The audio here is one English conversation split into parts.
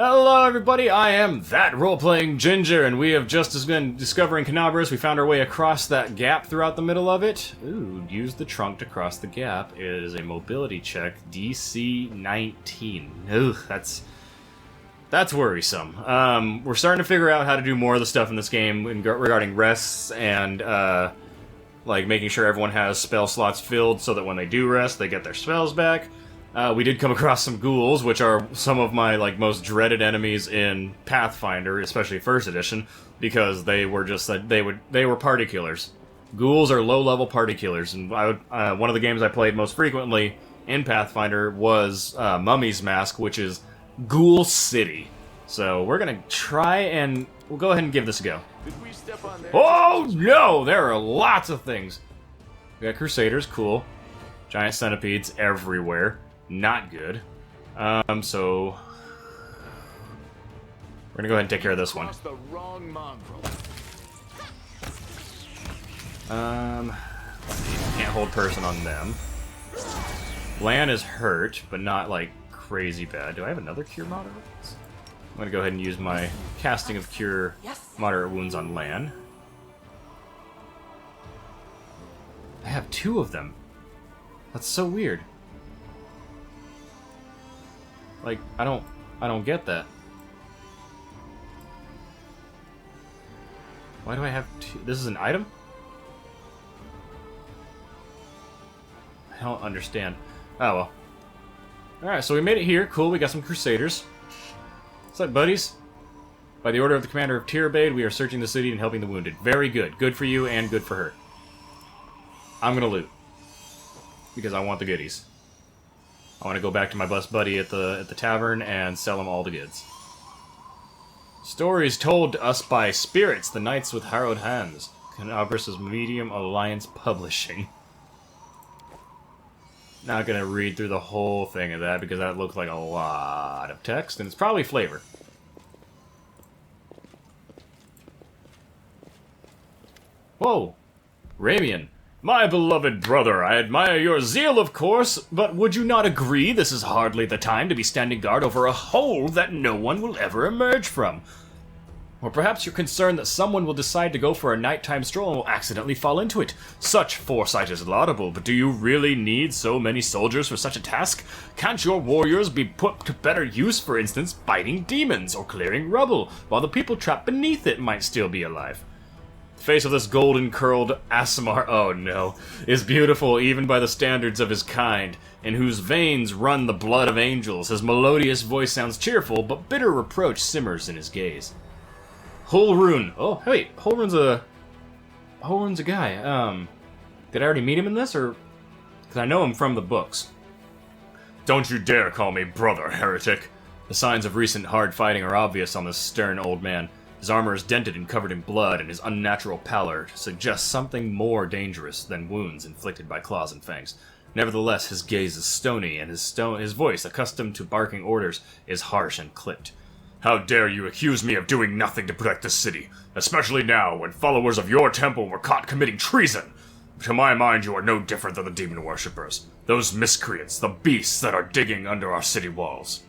Hello everybody, I am that role-playing Ginger, and we have just been discovering Canabras. We found our way across that gap throughout the middle of it. Ooh, use the trunk to cross the gap. It is a mobility check, DC 19. Ugh, that's worrisome. We're starting to figure out how to do more of the stuff in this game regarding rests and, like making sure everyone has spell slots filled so that when they do rest, they get their spells back. We did come across some ghouls, which are some of my most dreaded enemies in Pathfinder, especially First Edition, because they were just they were party killers. Ghouls are low-level party killers, and one of the games I played most frequently in Pathfinder was Mummy's Mask, which is Ghoul City. So we're gonna try and we'll go ahead and give this a go. Did we step on that? Oh no! There are lots of things. We got Crusaders, cool. Giant centipedes everywhere. Not good. So we're gonna go ahead and take care of this one. The wrong mongrel. Let's see. Can't hold person on them. Lan is hurt, but not crazy bad. Do I have another cure moderate? I'm gonna go ahead and use my casting of cure moderate wounds on Lan. I have 2 of them. That's so weird. I don't get that. Why do I have 2? This is an item? I don't understand. Oh well. Alright, so we made it here. Cool, we got some Crusaders. What's up, buddies? By the order of the commander of Tyrabade, we are searching the city and helping the wounded. Very good. Good for you and good for her. I'm gonna loot. Because I want the goodies. I want to go back to my best buddy at the tavern and sell him all the goods. Stories told to us by spirits, the knights with harrowed hands. Canabras' Medium Alliance Publishing. Not gonna read through the whole thing of that because that looked like a lot of text, and it's probably flavor. Whoa! Ramian. My beloved brother, I admire your zeal, of course, but would you not agree this is hardly the time to be standing guard over a hole that no one will ever emerge from? Or perhaps you're concerned that someone will decide to go for a nighttime stroll and will accidentally fall into it. Such foresight is laudable, but do you really need so many soldiers for such a task? Can't your warriors be put to better use, for instance, fighting demons or clearing rubble, while the people trapped beneath it might still be alive? The face of this golden-curled Aasimar, oh no, is beautiful even by the standards of his kind, in whose veins run the blood of angels. His melodious voice sounds cheerful, but bitter reproach simmers in his gaze. Holrun. Oh, wait, Holrun's a guy. Did I already meet him in this, or... Because I know him from the books. Don't you dare call me brother, heretic. The signs of recent hard fighting are obvious on this stern old man. His armor is dented and covered in blood, and his unnatural pallor suggests something more dangerous than wounds inflicted by claws and fangs. Nevertheless, his gaze is stony, and his voice, accustomed to barking orders, is harsh and clipped. How dare you accuse me of doing nothing to protect the city, especially now, when followers of your temple were caught committing treason? To my mind, you are no different than the demon worshippers, those miscreants, the beasts that are digging under our city walls.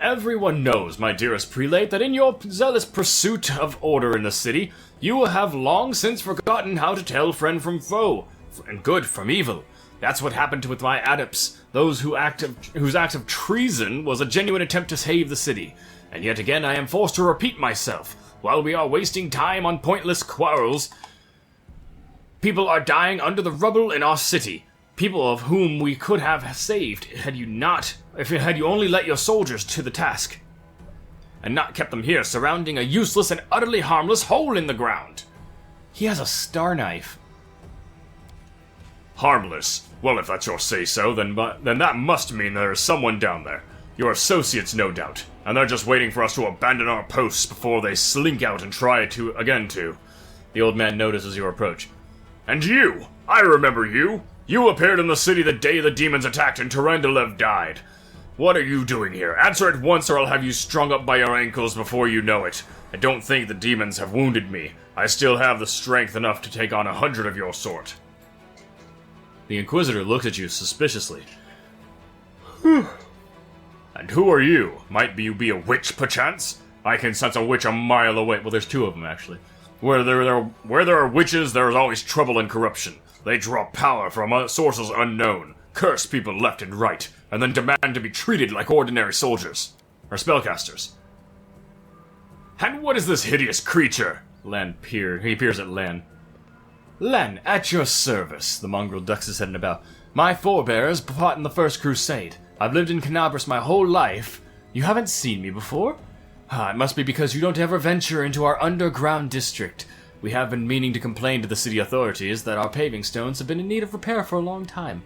Everyone knows, my dearest prelate, that in your zealous pursuit of order in the city, you have long since forgotten how to tell friend from foe, and good from evil. That's what happened with my adepts, those whose act of treason was a genuine attempt to save the city. And yet again I am forced to repeat myself. While we are wasting time on pointless quarrels, people are dying under the rubble in our city. People of whom we could have saved had you only let your soldiers to the task, and not kept them here surrounding a useless and utterly harmless hole in the ground. He has a star knife. Harmless? Well, if that's your say-so, then that must mean there is someone down there. Your associates, no doubt, and they're just waiting for us to abandon our posts before they slink out and try to again. The old man notices your approach. And you! I remember you! You appeared in the city the day the demons attacked and Tarandalev died. What are you doing here? Answer at once or I'll have you strung up by your ankles before you know it. I don't think the demons have wounded me. I still have the strength enough to take on 100 of your sort. The Inquisitor looks at you suspiciously. And who are you? Might you be a witch, perchance? I can sense a witch a mile away. Well, there's two of them, actually. Where there are witches, there is always trouble and corruption. They draw power from sources unknown, curse people left and right, and then demand to be treated like ordinary soldiers. Or spellcasters. And what is this hideous creature? He peers at Lan. Len, at your service, the mongrel ducks his head in a bow. My forebears fought in the First Crusade. I've lived in Canabras my whole life. You haven't seen me before? It must be because you don't ever venture into our underground district. We have been meaning to complain to the city authorities that our paving stones have been in need of repair for a long time.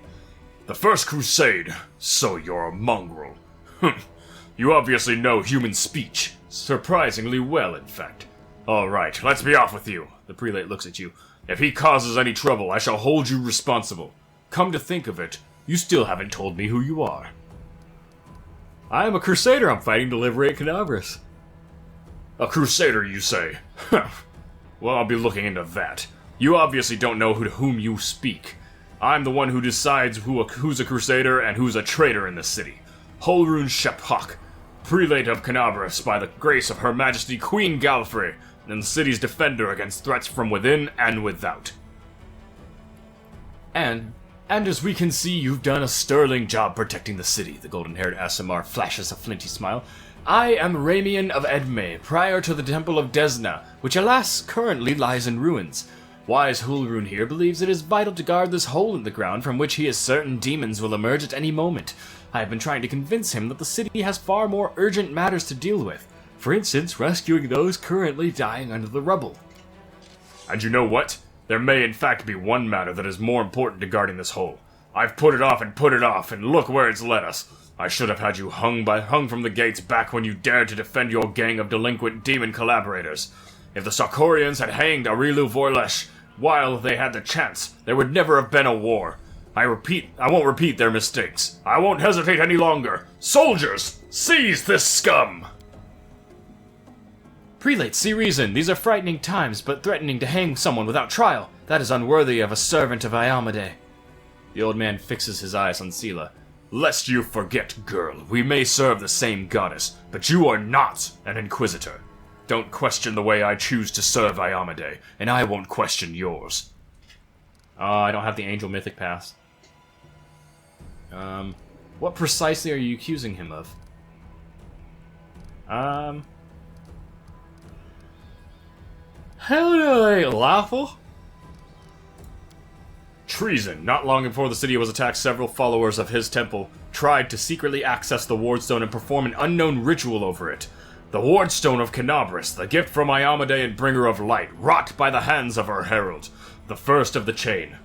The First Crusade? So you're a mongrel. You obviously know human speech. Surprisingly well, in fact. Alright, let's be off with you. The prelate looks at you. If he causes any trouble, I shall hold you responsible. Come to think of it, you still haven't told me who you are. I am a crusader. I'm fighting to liberate Canabras. A crusader, you say? Well, I'll be looking into that. You obviously don't know to whom you speak. I'm the one who decides who's a crusader and who's a traitor in the city. Holrun Shephak, prelate of Canabras by the grace of Her Majesty Queen Galfrey, and the city's defender against threats from within and without. And as we can see, you've done a sterling job protecting the city, the golden-haired Aasimar flashes a flinty smile. I am Ramian of Edme, prior to the Temple of Desna, which alas, currently lies in ruins. Wise Hulrun here believes it is vital to guard this hole in the ground from which he is certain demons will emerge at any moment. I have been trying to convince him that the city has far more urgent matters to deal with. For instance, rescuing those currently dying under the rubble. And you know what? There may in fact be one matter that is more important to guarding this hole. I've put it off, and look where it's led us. I should have had you hung from the gates back when you dared to defend your gang of delinquent demon collaborators. If the Sarkorians had hanged Arilu Vorlesh while they had the chance, there would never have been a war. I won't repeat their mistakes. I won't hesitate any longer. Soldiers, seize this scum! Prelate, see reason. These are frightening times, but threatening to hang someone without trial, that is unworthy of a servant of Iamade. The old man fixes his eyes on Sela. Lest you forget, girl, we may serve the same goddess, but you are not an inquisitor. Don't question the way I choose to serve Iamade, and I won't question yours. I don't have the Angel Mythic Pass. What precisely are you accusing him of? Hello, lawful. Treason. Not long before the city was attacked, several followers of his temple tried to secretly access the Wardstone and perform an unknown ritual over it. The Wardstone of Canabras, the gift from Iamade and bringer of light, wrought by the hands of her herald, the first of the chain.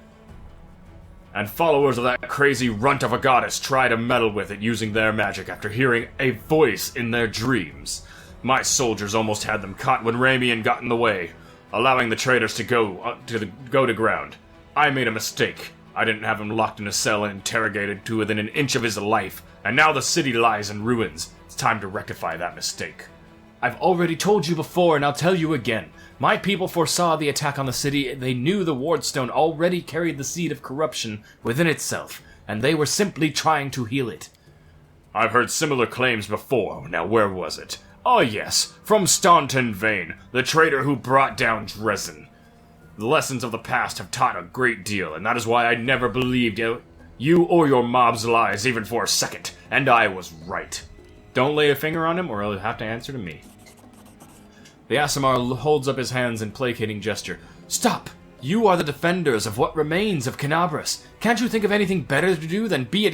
And followers of that crazy runt of a goddess try to meddle with it using their magic after hearing a voice in their dreams. My soldiers almost had them caught when Ramian got in the way, allowing the traitors to go to ground. I made a mistake. I didn't have him locked in a cell and interrogated to within an inch of his life, and now the city lies in ruins. It's time to rectify that mistake. I've already told you before, and I'll tell you again. My people foresaw the attack on the city. They knew the Wardstone already carried the seed of corruption within itself, and they were simply trying to heal it. I've heard similar claims before. Now where was it? Oh yes, from Staunton Vane, the traitor who brought down Dresden. The lessons of the past have taught a great deal, and that is why I never believed you or your mob's lies even for a second, and I was right. Don't lay a finger on him, or he'll have to answer to me. The Aasimar holds up his hands in placating gesture. Stop! You are the defenders of what remains of Canabras. Can't you think of anything better to do than to be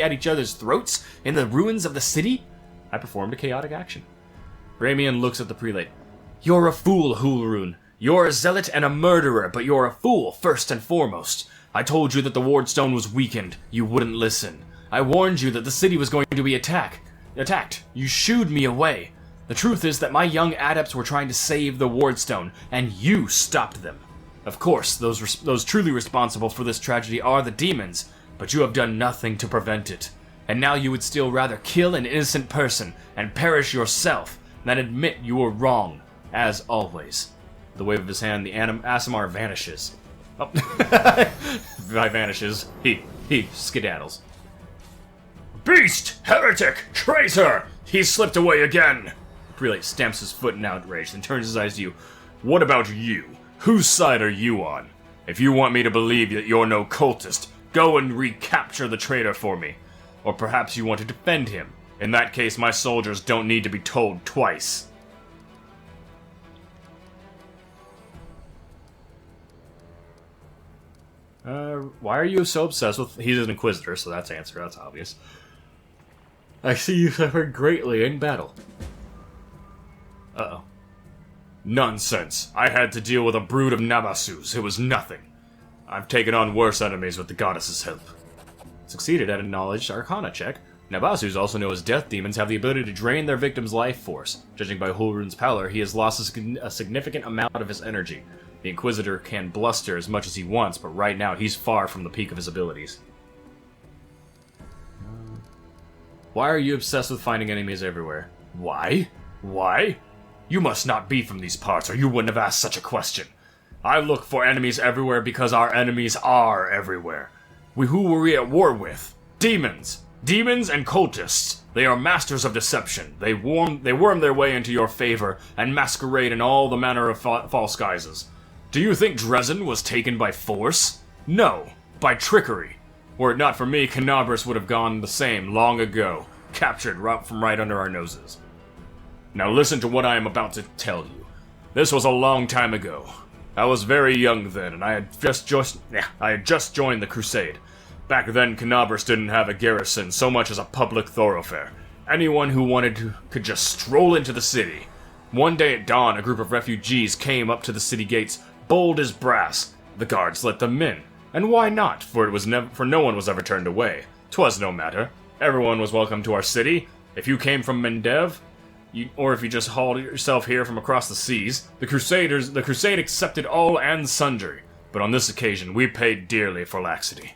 at each other's throats in the ruins of the city? I performed a chaotic action. Ramian looks at the prelate. You're a fool, Hulrun. You're a zealot and a murderer, but you're a fool first and foremost. I told you that the Wardstone was weakened. You wouldn't listen. I warned you that the city was going to be attacked. You shooed me away. The truth is that my young adepts were trying to save the Wardstone, and you stopped them. Of course, those truly responsible for this tragedy are the demons, but you have done nothing to prevent it. And now you would still rather kill an innocent person and perish yourself than admit you were wrong, as always. The wave of his hand, the Aasimar vanishes. Oh. Vanishes. He skedaddles. Beast! Heretic! Traitor! He's slipped away again! The prelate stamps his foot in outrage and turns his eyes to you. What about you? Whose side are you on? If you want me to believe that you're no cultist, go and recapture the traitor for me. Or perhaps you want to defend him. In that case, my soldiers don't need to be told twice. Why are you so obsessed with... He's an inquisitor, so that's answer, that's obvious. I see you suffered greatly in battle. Uh-oh. Nonsense. I had to deal with a brood of Nabasus. It was nothing. I've taken on worse enemies with the goddess's help. Succeeded at a knowledge arcana check. Nabasus, also known as death demons, have the ability to drain their victim's life force. Judging by Hulrun's pallor, he has lost a significant amount of his energy. The Inquisitor can bluster as much as he wants, but right now he's far from the peak of his abilities. Why are you obsessed with finding enemies everywhere? Why? Why? You must not be from these parts, or you wouldn't have asked such a question. I look for enemies everywhere because our enemies are everywhere. Who were we at war with? Demons! Demons and cultists. They are masters of deception. They worm their way into your favor and masquerade in all the manner of false guises. Do you think Dresden was taken by force? No, by trickery. Were it not for me, Canabras would have gone the same long ago, captured right under our noses. Now listen to what I am about to tell you. This was a long time ago. I was very young then, and I had just joined the Crusade. Back then, Canabras didn't have a garrison so much as a public thoroughfare. Anyone who wanted to could just stroll into the city. One day at dawn, a group of refugees came up to the city gates, bold as brass. The guards let them in. And why not? For no one was ever turned away. 'Twas no matter. Everyone was welcome to our city. If you came from Mendev, or if you just hauled yourself here from across the seas, the Crusade accepted all and sundry. But on this occasion, we paid dearly for laxity.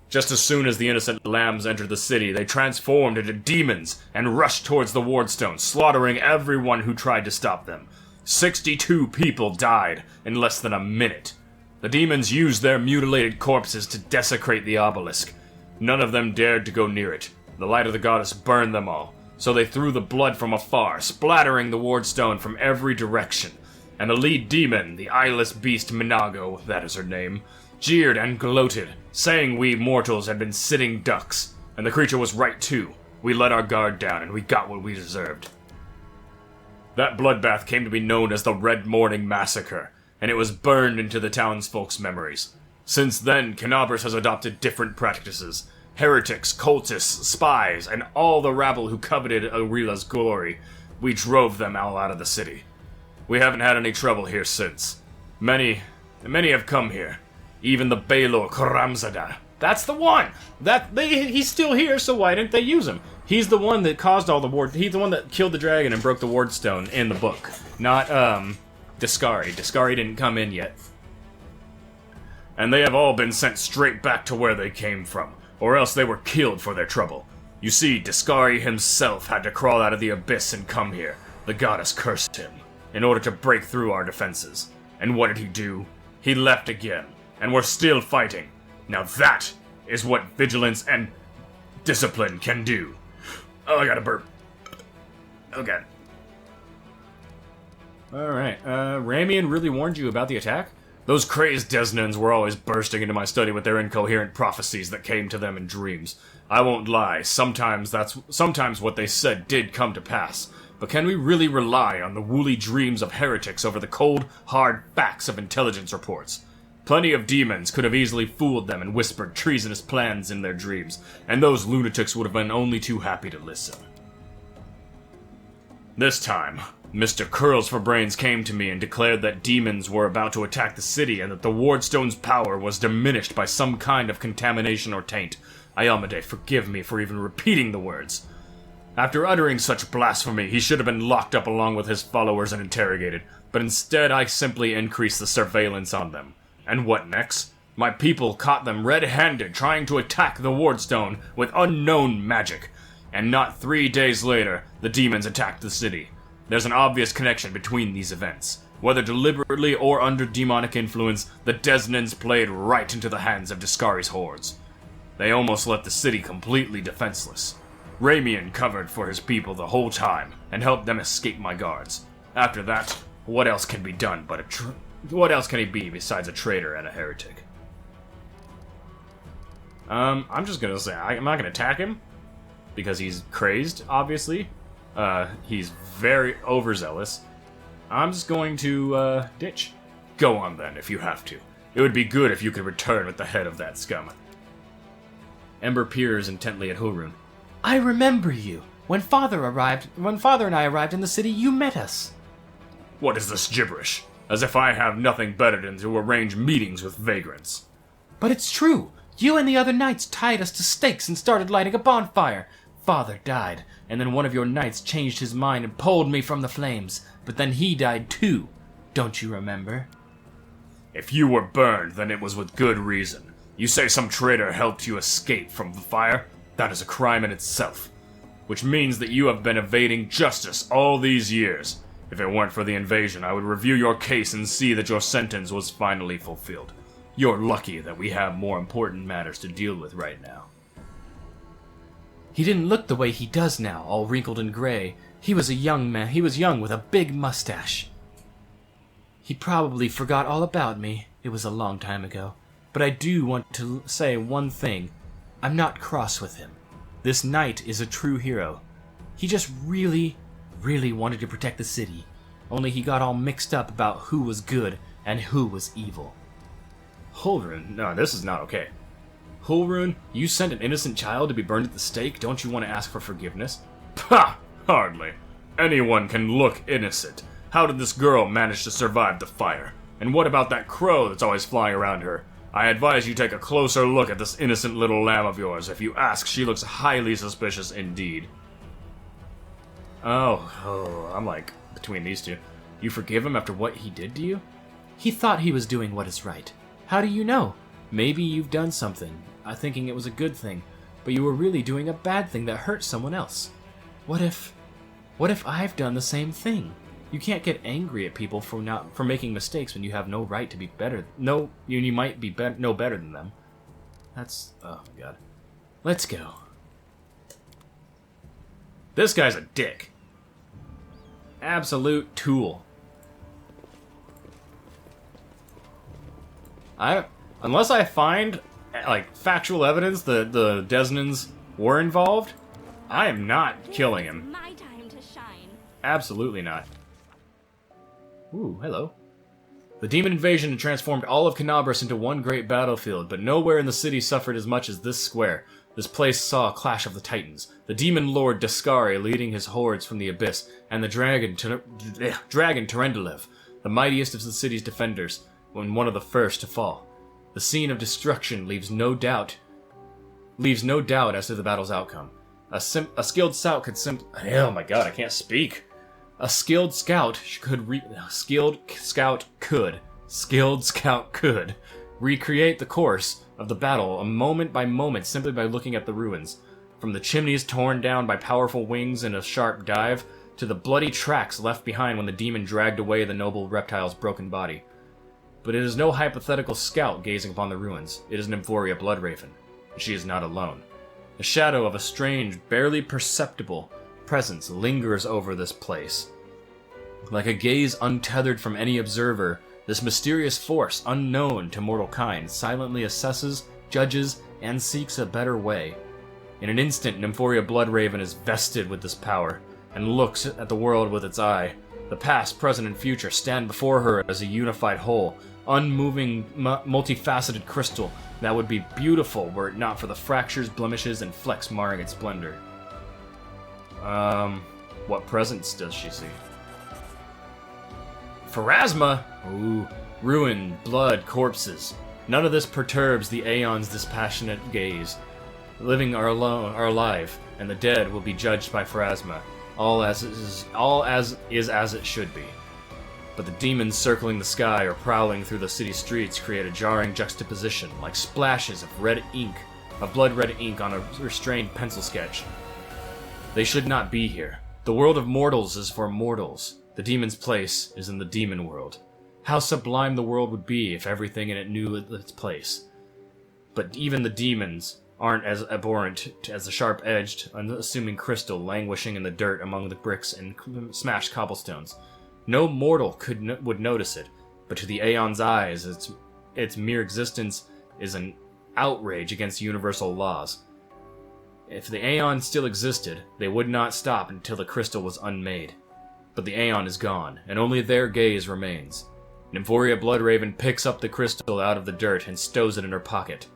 Just as soon as the innocent lambs entered the city, they transformed into demons and rushed towards the wardstone, slaughtering everyone who tried to stop them. 62 people died in less than a minute. The demons used their mutilated corpses to desecrate the obelisk. None of them dared to go near it. The light of the goddess burned them all, so they threw the blood from afar, splattering the wardstone from every direction. And the lead demon, the eyeless beast Minago, that is her name, jeered and gloated, saying we mortals had been sitting ducks. And the creature was right too. We let our guard down and we got what we deserved. That bloodbath came to be known as the Red Morning Massacre, and it was burned into the townsfolk's memories. Since then, Canabras has adopted different practices. Heretics, cultists, spies, and all the rabble who coveted Aurilla's glory. We drove them all out of the city. We haven't had any trouble here since. Many have come here. Even the Baelor Karamzada. That's the one! He's still here, so why didn't they use him? He's the one that caused all the ward. He's the one that killed the dragon and broke the wardstone in the book. Not, Discari. Discari didn't come in yet. And they have all been sent straight back to where they came from, or else they were killed for their trouble. You see, Discari himself had to crawl out of the abyss and come here. The goddess cursed him, in order to break through our defenses. And what did he do? He left again, and we're still fighting. Now that is what vigilance and discipline can do. Oh, I got a burp. Okay. Alright, Ramian really warned you about the attack? Those crazed Desnans were always bursting into my study with their incoherent prophecies that came to them in dreams. I won't lie, sometimes what they said did come to pass. But can we really rely on the woolly dreams of heretics over the cold, hard facts of intelligence reports? Plenty of demons could have easily fooled them and whispered treasonous plans in their dreams, and those lunatics would have been only too happy to listen. This time, Mr. Curls for Brains came to me and declared that demons were about to attack the city and that the wardstone's power was diminished by some kind of contamination or taint. Iomedae, forgive me for even repeating the words. After uttering such blasphemy, he should have been locked up along with his followers and interrogated, but instead I simply increased the surveillance on them. And what next? My people caught them red-handed trying to attack the wardstone with unknown magic. And not 3 days later, the demons attacked the city. There's an obvious connection between these events. Whether deliberately or under demonic influence, the Desnans played right into the hands of Discari's hordes. They almost left the city completely defenseless. Ramian covered for his people the whole time and helped them escape my guards. After that, what else can be done but what else can he be besides a traitor and a heretic? I'm just gonna say I'm not gonna attack him because he's crazed, obviously. He's very overzealous. I'm just going to ditch. Go on then, if you have to. It would be good if you could return with the head of that scum. Ember peers intently at Hurun. I remember you. When Father and I arrived in the city, you met us. What is this gibberish? As if I have nothing better than to arrange meetings with vagrants. But it's true. You and the other knights tied us to stakes and started lighting a bonfire. Father died, and then one of your knights changed his mind and pulled me from the flames. But then he died too. Don't you remember? If you were burned, then it was with good reason. You say some traitor helped you escape from the fire? That is a crime in itself. Which means that you have been evading justice all these years. If it weren't for the invasion, I would review your case and see that your sentence was finally fulfilled. You're lucky that we have more important matters to deal with right now. He didn't look the way he does now, all wrinkled and gray. He was a young man. He was young with a big mustache. He probably forgot all about me. It was a long time ago. But I do want to say one thing. I'm not cross with him. This knight is a true hero. He just really wanted to protect the city. Only he got all mixed up about who was good and who was evil. Hulrun, no, this is not okay. Hulrun, you sent an innocent child to be burned at the stake. Don't you want to ask for forgiveness? Pah! Hardly. Anyone can look innocent. How did this girl manage to survive the fire? And what about that crow that's always flying around her? I advise you take a closer look at this innocent little lamb of yours. If you ask, she looks highly suspicious indeed. Oh, I'm like between these two. You forgive him after what he did to you? He thought he was doing what is right. How do you know? Maybe you've done something, thinking it was a good thing, but you were really doing a bad thing that hurt someone else. What if I've done the same thing? You can't get angry at people for making mistakes when you have no right to be better. No, you might be no better than them. That's, oh my god. Let's go. This guy's a dick. Absolute tool. Unless I find, like, factual evidence that the Desnans were involved, I am not killing him. My time to shine. Absolutely not. Ooh, hello. The demon invasion had transformed all of Canabras into one great battlefield, but nowhere in the city suffered as much as this square. This place saw a clash of the titans, the demon lord Daskari leading his hordes from the abyss, and the dragon Terendelev, the mightiest of the city's defenders, when one of the first to fall. The scene of destruction leaves no doubt as to the battle's outcome. A skilled scout could oh my god, I can't speak. A skilled scout could recreate the course of the battle moment by moment simply by looking at the ruins. From the chimneys torn down by powerful wings in a sharp dive, to the bloody tracks left behind when the demon dragged away the noble reptile's broken body. But it is no hypothetical scout gazing upon the ruins. It is Nymphoria Bloodraven, and she is not alone. The shadow of a strange, barely perceptible presence lingers over this place. Like a gaze untethered from any observer, this mysterious force, unknown to mortal kind, silently assesses, judges, and seeks a better way. In an instant, Nymphoria Bloodraven is vested with this power, and looks at the world with its eye. The past, present, and future stand before her as a unified whole, unmoving, multifaceted crystal that would be beautiful were it not for the fractures, blemishes, and flecks marring its splendor. What presents does she see? Pharasma? Ooh, ruin, blood, corpses. None of this perturbs the Aeon's dispassionate gaze. The living are alive, and the dead will be judged by Pharasma. All as it should be. But the demons circling the sky or prowling through the city streets create a jarring juxtaposition, like splashes of blood red ink on a restrained pencil sketch. They should not be here. The world of mortals is for mortals. The demon's place is in the demon world. How sublime the world would be if everything in it knew its place. But even the demons aren't as abhorrent as the sharp-edged, unassuming crystal languishing in the dirt among the bricks and smashed cobblestones. No mortal would notice it, but to the Aeon's eyes, its mere existence is an outrage against universal laws. If the Aeon still existed, they would not stop until the crystal was unmade. But the Aeon is gone, and only their gaze remains. Nymphoria Bloodraven picks up the crystal out of the dirt and stows it in her pocket.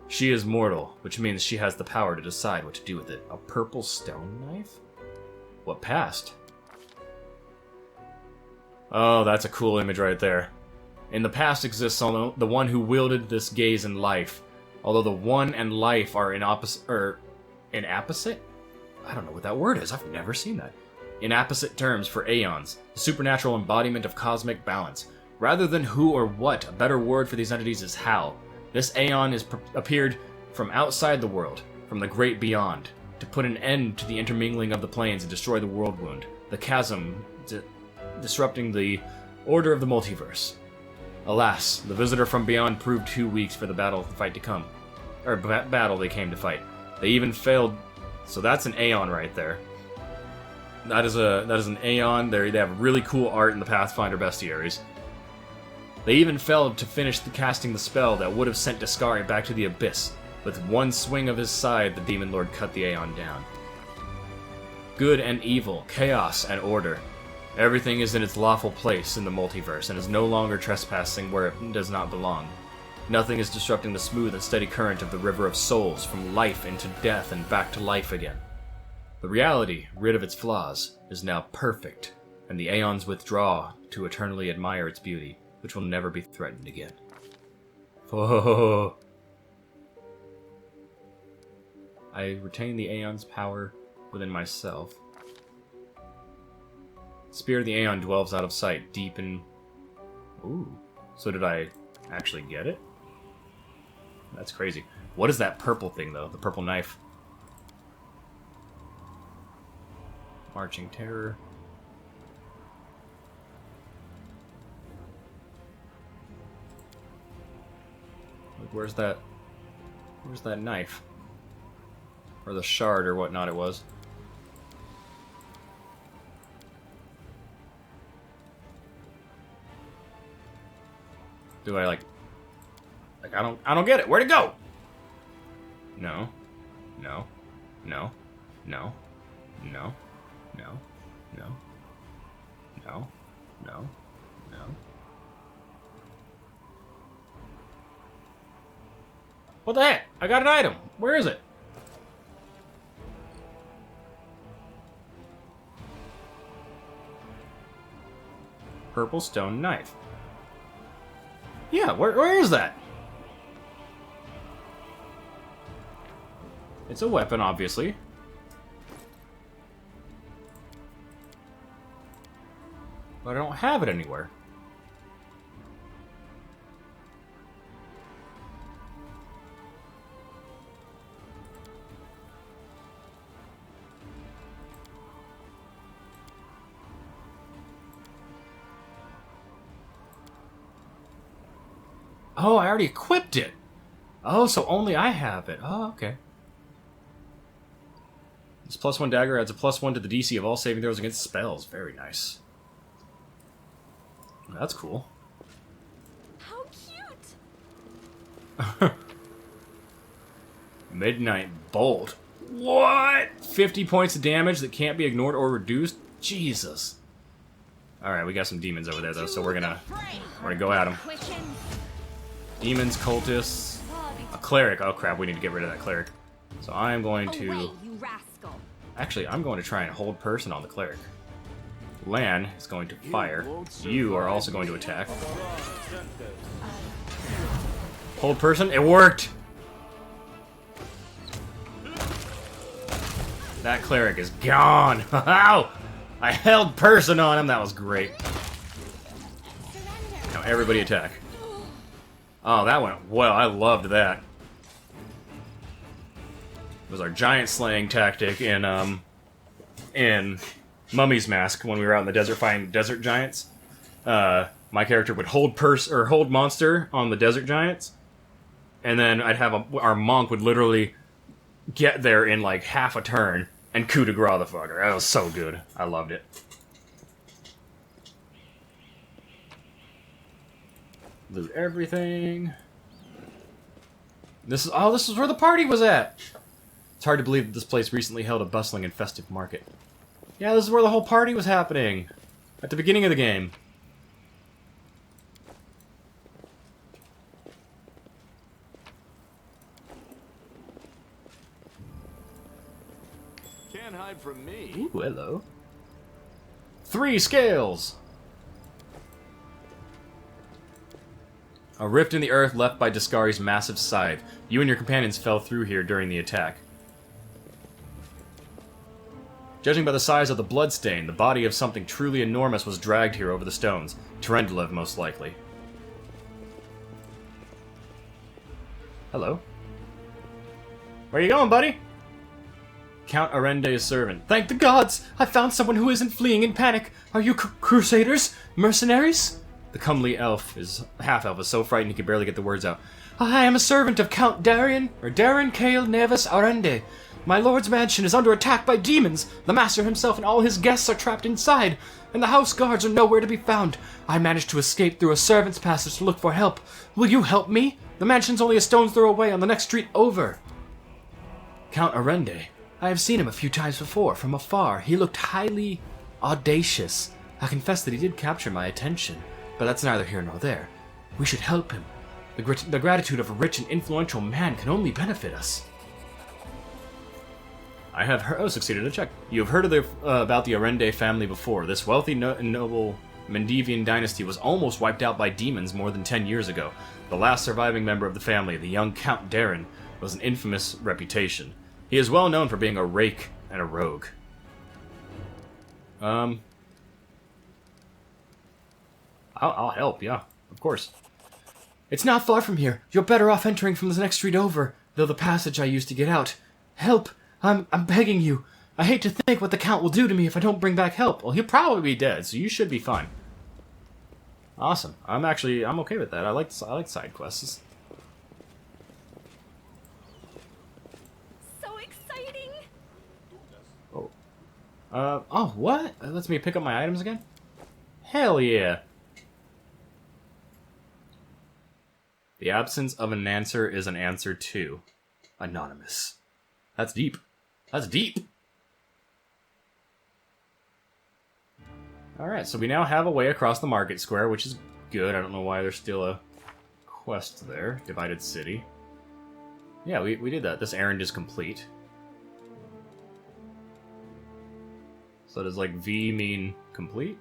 She is mortal, which means she has the power to decide what to do with it. A purple stone knife? What past? Oh, that's a cool image right there. In the past exists only the one who wielded this gaze in life, although the one and life are in opposite, in opposite? I don't know what that word is. I've never seen that. In opposite terms for aeons, the supernatural embodiment of cosmic balance. Rather than who or what, a better word for these entities is how. This aeon appeared from outside the world, from the great beyond, to put an end to the intermingling of the planes and destroy the world wound, the chasm, disrupting the order of the multiverse. Alas, the visitor from beyond proved too weak for the battle they came to fight. They even failed. So that's an aeon right there. That is an aeon. They have really cool art in the Pathfinder bestiaries. They even failed to finish casting the spell that would have sent Discari back to the abyss. With one swing of his scythe, the Demon Lord cut the Aeon down. Good and evil, chaos and order. Everything is in its lawful place in the multiverse and is no longer trespassing where it does not belong. Nothing is disrupting the smooth and steady current of the river of souls from life into death and back to life again. The reality, rid of its flaws, is now perfect, and the Aeons withdraw to eternally admire its beauty, which will never be threatened again. Oh. I retain the Aeon's power within myself. Spear of the Aeon dwells out of sight, deep in... Ooh. So did I actually get it? That's crazy. What is that purple thing, though? The purple knife. Marching Terror. Like, where's that knife? Or the shard or whatnot it was. Do I like I don't get it. Where'd it go? No. No. No. No. No. No. No. No. No. No. What the heck? I got an item. Where is it? Purple stone knife. Yeah, where is that? It's a weapon, obviously. But I don't have it anywhere. Oh, I already equipped it. Oh, so only I have it. Oh, okay. This +1 dagger adds a +1 to the DC of all saving throws against spells. Very nice. That's cool. How cute! Midnight Bolt. What? 50 points of damage that can't be ignored or reduced? Jesus. Alright, we got some demons over there, though, so we're gonna go at them. Demons, cultists, a cleric. Oh crap, we need to get rid of that cleric. So I'm going to... Actually, I'm going to try and hold person on the cleric. Lan is going to fire. You are also going to attack. Hold person. It worked! That cleric is gone! Ow! I held person on him. That was great. Now everybody attack. Oh, that went well. I loved that. It was our giant slaying tactic in Mummy's Mask when we were out in the desert fighting desert giants. My character would hold hold monster on the desert giants, and then I'd have our monk would literally get there in like half a turn and coup de grace the fucker. That was so good. I loved it. Loot everything. This is where the party was at. It's hard to believe that this place recently held a bustling and festive market. Yeah, this is where the whole party was happening. At the beginning of the game. Can't hide from me. Ooh, hello. 3 scales! A rift in the earth left by Discari's massive scythe. You and your companions fell through here during the attack. Judging by the size of the bloodstain, the body of something truly enormous was dragged here over the stones. Tarendula, most likely. Hello. Where you going, buddy? Count Arende's servant. Thank the gods! I found someone who isn't fleeing in panic. Are you crusaders? Mercenaries? The comely elf is half-elf is so frightened he can barely get the words out. I am a servant of Count Darien Cale Nevis Arende. My lord's mansion is under attack by demons. The master himself and all his guests are trapped inside, and the house guards are nowhere to be found. I managed to escape through a servant's passage to look for help. Will you help me? The mansion's only a stone's throw away on the next street over. Count Arende. I have seen him a few times before, from afar. He looked highly audacious. I confess that he did capture my attention, but that's neither here nor there. We should help him. The gratitude of a rich and influential man can only benefit us. I have heard. Oh, succeeded a check. You have heard of about the Arende family before. This wealthy and noble Mendevian dynasty was almost wiped out by demons more than 10 years ago. The last surviving member of the family, the young Count Darren, was an infamous reputation. He is well known for being a rake and a rogue. I'll help, yeah, of course. It's not far from here. You're better off entering from the next street over, though the passage I used to get out. Help! I'm begging you. I hate to think what the Count will do to me if I don't bring back help. Well, he'll probably be dead, so you should be fine. Awesome. I'm okay with that. I like side quests. So exciting! Oh, what? That lets me pick up my items again? Hell yeah. The absence of an answer is an answer too. Anonymous. That's deep. That's deep! Alright, so we now have a way across the market square, which is good. I don't know why there's still a quest there. Divided City. Yeah, we did that. This errand is complete. So does, like, V mean complete?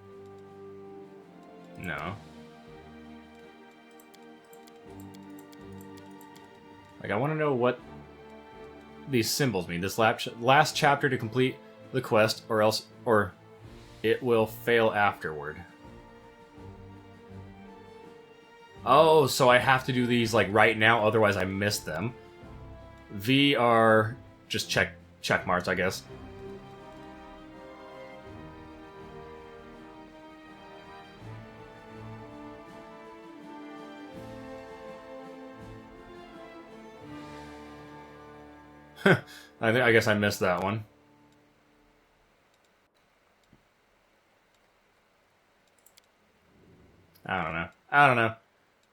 No. Like, I want to know what these symbols mean. This last chapter to complete the quest, or it will fail afterward. Oh, so I have to do these, like, right now, otherwise I miss them. V are just check marks, I guess. I guess I missed that one. I don't know.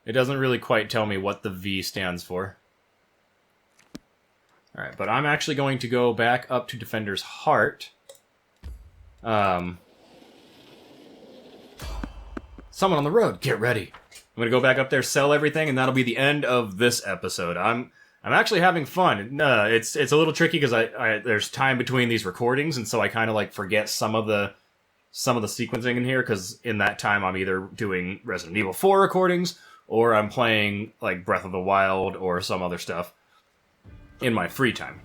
It doesn't really quite tell me what the V stands for. Alright, but I'm actually going to go back up to Defender's Heart. Someone on the road, get ready. I'm gonna go back up there, sell everything, and that'll be the end of this episode. I'm actually having fun. It's a little tricky because there's time between these recordings, and so I kind of like forget some of the sequencing in here, because in that time I'm either doing Resident Evil 4 recordings or I'm playing like Breath of the Wild or some other stuff in my free time.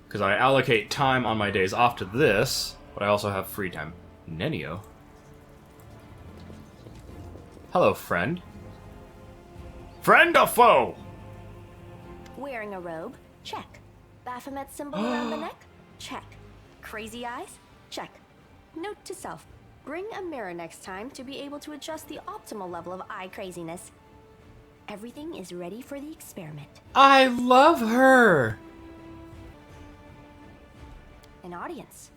Because I allocate time on my days off to this, but I also have free time. Nenio. Hello, friend. Friend or foe? Wearing a robe? Check. Baphomet symbol around the neck? Check. Crazy eyes? Check. Note to self. Bring a mirror next time to be able to adjust the optimal level of eye craziness. Everything is ready for the experiment. I love her! An audience.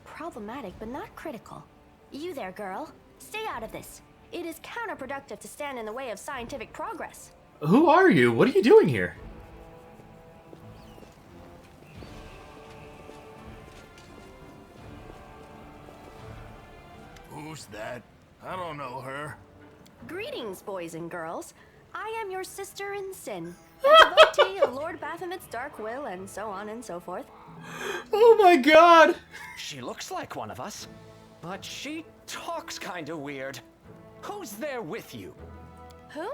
Problematic, but not critical. You there, girl. Stay out of this. It is counterproductive to stand in the way of scientific progress. Who are you? What are you doing here? Who's that? I don't know her. Greetings, boys and girls. I am your sister in sin, a devotee of Lord Baphomet's dark will, and so on and so forth. Oh my god! She looks like one of us, but she talks kinda weird. Who's there with you? Who?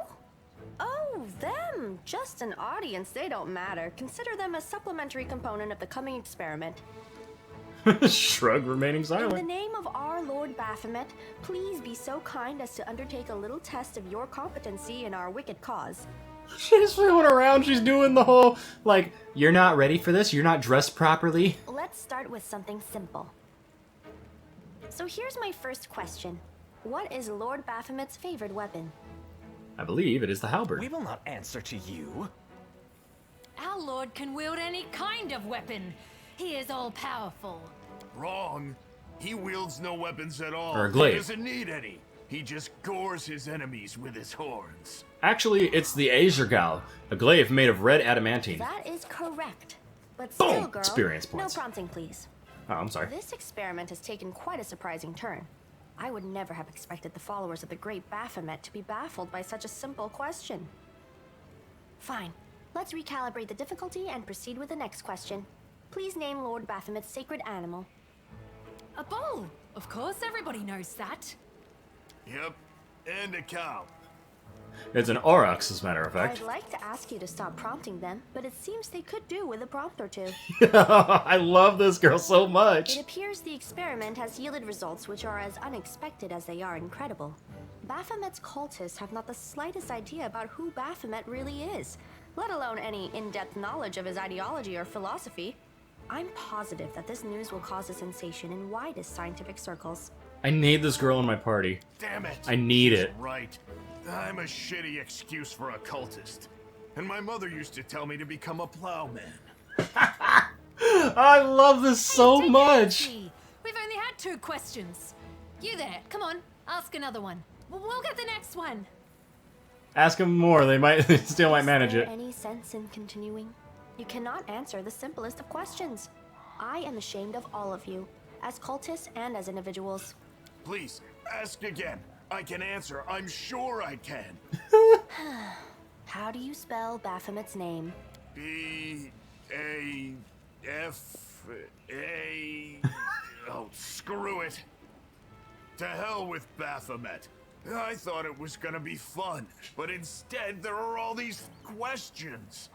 Oh, them. Just an audience. They don't matter. Consider them a supplementary component of the coming experiment. Shrug, remaining In the silent. name of our Lord Baphomet, please be so kind as to undertake a little test of your competency in our wicked cause. She's going around, she's doing the whole, like, you're not ready for this, you're not dressed properly. Let's start with something simple. So here's my first question. What is Lord Baphomet's favorite weapon? I believe it is the halberd. We will not answer to you. Our lord can wield any kind of weapon. He is all-powerful. Wrong. He wields no weapons at all. Or a glaive. He doesn't need any. He just gores his enemies with his horns. Actually, it's the Azurgal, a glaive made of red adamantine. That is correct. But Boom! still, girl, Experience no points. prompting, please. Oh, I'm sorry. This experiment has taken quite a surprising turn. I would never have expected the followers of the great Baphomet to be baffled by such a simple question. Fine. Let's recalibrate the difficulty and proceed with the next question. Please name Lord Baphomet's sacred animal. A bull! Of course, everybody knows that. Yep. And a cow. It's an aurochs, as a matter of I'd fact. like to ask you to stop prompting them, but it seems they could do with a prompt or two. I love this girl so much. It appears the experiment has yielded results which are as unexpected as they are incredible. Baphomet's cultists have not the slightest idea about who Baphomet really is, let alone any in-depth knowledge of his ideology or philosophy. I'm positive that this news will cause a sensation in widest scientific circles. I need this girl in my party. Damn it. I need She's it. Right. I'm a shitty excuse for a cultist. And my mother used to tell me to become a plowman. I love this so Take it much. easy. We've only had 2 questions. You there, come on, ask another one. We'll get the next one. Ask them more. They might, they still might manage Is there it. any sense in continuing? You cannot answer the simplest of questions. I am ashamed of all of you, as cultists and as individuals. Please, ask again. I can answer. I'm sure I can. How do you spell Baphomet's name? B-A-F-A... Oh, screw it. To hell with Baphomet. I thought it was gonna be fun, but instead there are all these questions.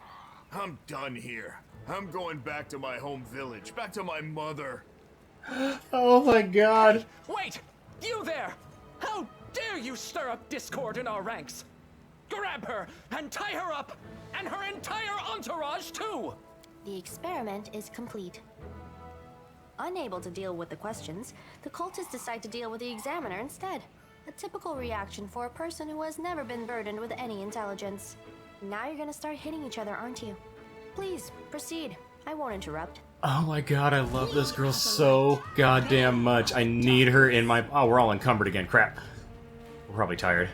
I'm done here. I'm going back to my home village, back to my mother. Oh my god. Wait! You there! How dare you stir up discord in our ranks? Grab her and tie her up! And her entire entourage, too! The experiment is complete. Unable to deal with the questions, the cultists decide to deal with the examiner instead. A typical reaction for a person who has never been burdened with any intelligence. Now you're gonna start hitting each other, aren't you? Please, proceed. I won't interrupt. Oh my god, I love this girl so goddamn much. I need her in my... Oh, we're all encumbered again. Crap. We're probably tired.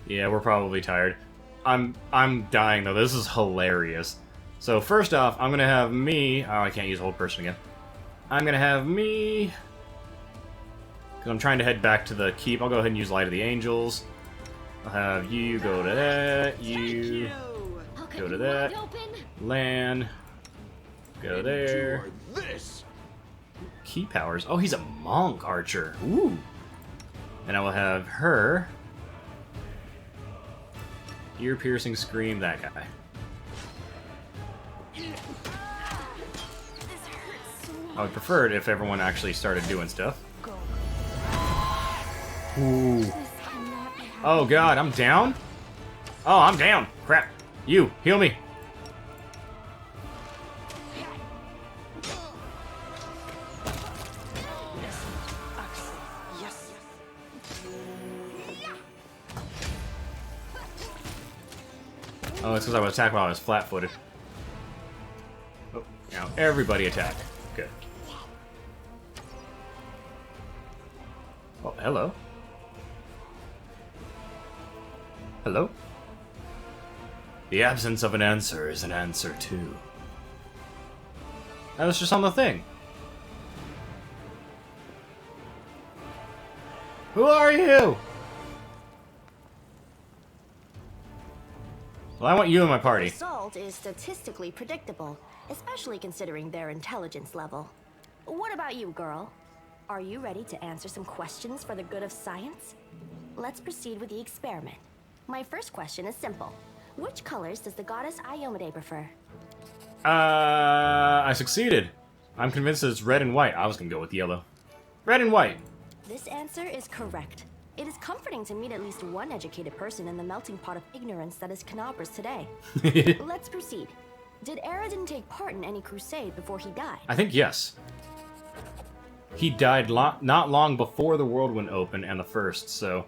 Yeah, we're probably tired. I'm dying though. This is hilarious. So first off, I'm gonna have me... Oh, I can't use hold person again. I'm gonna have me... Because I'm trying to head back to the keep. I'll go ahead and use Light of the Angels. I'll have you go to that. You go to that. Lan. Go there. This. Key powers. Oh, he's a monk archer. Ooh. And I will have her. Ear piercing scream, that guy. I would prefer it if everyone actually started doing stuff. Ooh. Oh god, I'm down? Oh, I'm down. Crap. You, heal me. because I was attacked while I was flat-footed. Oh, now everybody attack. Good. Oh, hello. Hello? The absence of an answer is an answer too. That was just on the thing. Who are you? Well, I want you in my party. Result is statistically predictable, especially considering their intelligence level. What about you, girl? Are you ready to answer some questions for the good of science? Let's proceed with the experiment. My first question is simple. Which colors does the goddess Iomade prefer? I succeeded. I'm convinced it's red and white. I was gonna go with yellow. Red and white. This answer is correct. It is comforting to meet at least one educated person in the melting pot of ignorance that is Canobras today. Let's proceed. Did Aradin take part in any crusade before he died? I think yes. He died not long before the Whirlwind opened and the first, so...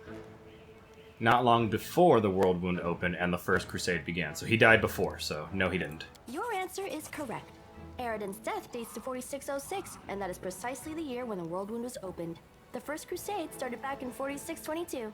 Not long before the Whirlwind opened and the first crusade began. So he died before, so no he didn't. Your answer is correct. Aradin's death dates to 4606, and that is precisely the year when the Whirlwind was opened. The first crusade started back in 4622.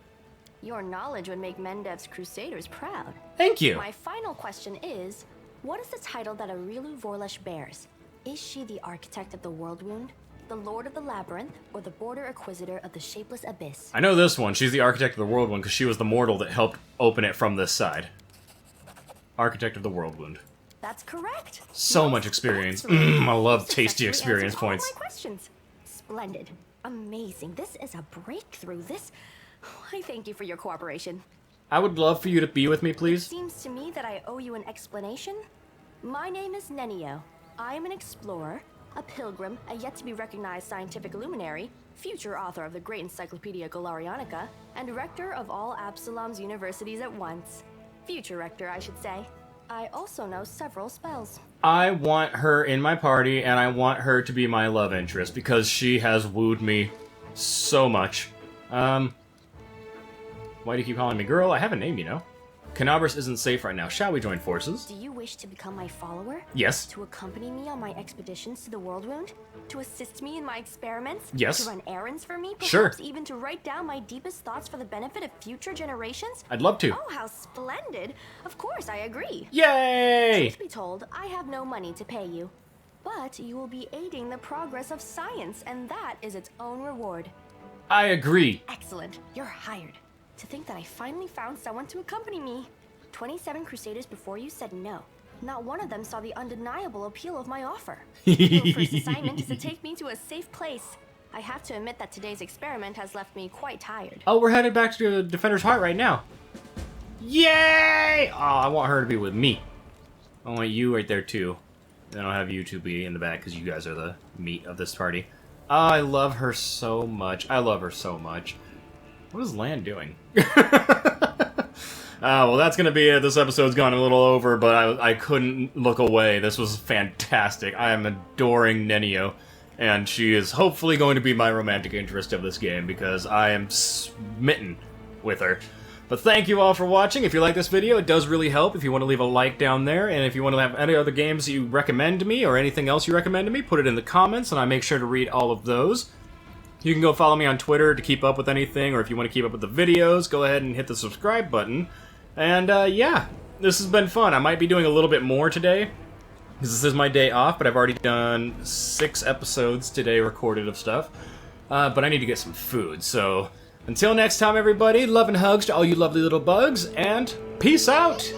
Your knowledge would make Mendev's crusaders proud. Thank you! My final question is, what is the title that Aurilu Vorlesh bears? Is she the architect of the Whirlwind, the Lord of the Labyrinth, or the Border Inquisitor of the Shapeless Abyss? I know this one. She's the architect of the Whirlwind because she was the mortal that helped open it from this side. Architect of the Whirlwind. That's correct. So much experience. Excellent. I love Successfully tasty experience answered all points. my questions. Splendid. Amazing. This is a breakthrough. I thank you for your cooperation. I would love for you to be with me, please. Seems to me that I owe you an explanation. My name is Nenio. I am an explorer, a pilgrim, a yet-to-be-recognized scientific luminary, future author of the great Encyclopedia Galarianica, and rector of all Absalom's universities at once. Future rector, I should say. I also know several spells. I want her in my party, and I want her to be my love interest, because she has wooed me so much. Why do you keep calling me girl? I have a name, you know. Canobras isn't safe right now. Shall we join forces? Do you wish to become my follower? Yes. To accompany me on my expeditions to the Whirlwind? To assist me in my experiments? Yes. To run errands for me? Sure. Perhaps even to write down my deepest thoughts for the benefit of future generations? I'd love to. Oh, how splendid. Of course, I agree. Yay! Truth be told, I have no money to pay you. But you will be aiding the progress of science, and that is its own reward. I agree. Excellent. You're hired. To think that I finally found someone to accompany me. 27 Crusaders before you said no. Not one of them saw the undeniable appeal of my offer. Your first assignment is to take me to a safe place. I have to admit that today's experiment has left me quite tired. Oh, we're headed back to Defender's Heart right now. Yay! Oh, I want her to be with me. I want you right there too. Then I'll have you two be in the back because you guys are the meat of this party. Oh, I love her so much. I love her so much. What is Lan doing? Well, that's going to be it. This episode's gone a little over, but I couldn't look away. This was fantastic. I am adoring Nenio, and she is hopefully going to be my romantic interest of this game, because I am smitten with her. But thank you all for watching. If you like this video, it does really help if you want to leave a like down there, and if you want to have any other games you recommend to me, or anything else you recommend to me, put it in the comments, and I make sure to read all of those. You can go follow me on Twitter to keep up with anything, or if you want to keep up with the videos, go ahead and hit the subscribe button. And, yeah, this has been fun. I might be doing a little bit more today, because this is my day off, but I've already done 6 episodes today recorded of stuff. But I need to get some food, so until next time, everybody, love and hugs to all you lovely little bugs, and peace out!